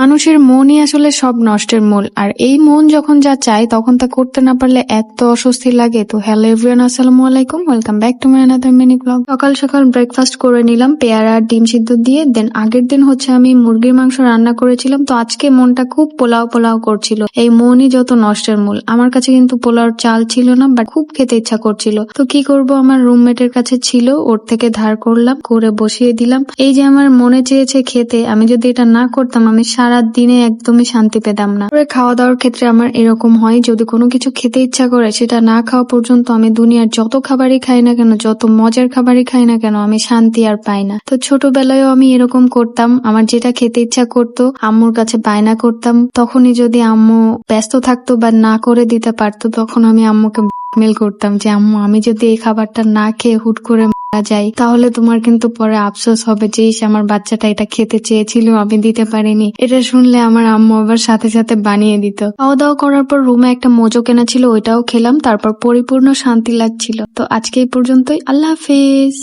মানুষের মনই আসলে সব নষ্টের মূল, আর এই মন যখন যা চায় তখন তা করতে না পারলে এত অস্বস্তি লাগে। তো হ্যালো এভরিওয়ান, আসসালামু আলাইকুম, welcome back to my another mini blog. সকাল সকাল ব্রেকফাস্ট করে নিলাম পেয়ারা আর ডিম সিদ্ধ দিয়ে। দেন আগের দিন আমি মুরগির মাংস রান্না করেছিলাম, তো আজকে মনটা খুব পোলাও পোলাও করছিল। এই মনই যত নষ্টের মূল। আমার কাছে কিন্তু পোলাওর চাল ছিল না, বাট খুব খেতে ইচ্ছা করছিল। তো কি করব, আমার রুমমেটের কাছে ছিল, ওর থেকে ধার করলাম, করে বসিয়ে দিলাম। এই যে আমার মনে চেয়েছে খেতে, আমি যদি এটা না করতাম আমি সারা দিনে একদমই শান্তি পেতাম না। খাওয়া দাওয়ার ক্ষেত্রে আমার এরকম হয়, যদি কোনো কিছু খেতে ইচ্ছা করে সেটা না খাওয়া পর্যন্ত আমি দুনিয়ার যত খাবারই খাই না কেন, যত মজার খাবারই খাই না কেন, আমি শান্তি আর পাই না। তো ছোটবেলায়ও আমি এরকম করতাম, আমার যেটা খেতে ইচ্ছা করতো আম্মুর কাছে বায়না করতাম। তখনই যদি আম্মু ব্যস্ত থাকতো বা না করে দিতে পারতো, তখন আমি আম্মুকে ব্ল্যাকমেল করতাম যে আম্মু, আমি যদি এই খাবারটা না খেয়ে হুট করে যাই তাহলে তোমার কিন্তু পরে আফসোস হবে যে আমার বাচ্চাটা এটা খেতে চেয়েছিল, আমি দিতে পারিনি। এটা শুনলে আমার আম্মু আবার সাথে সাথে বানিয়ে দিত। খাওয়া দাওয়া করার পর রুমে একটা মোজো কেনা ছিল, ওইটাও খেলাম, তারপর পরিপূর্ণ শান্তি লাগছিল। তো আজকে এই পর্যন্তই, আল্লাহ হাফেজ।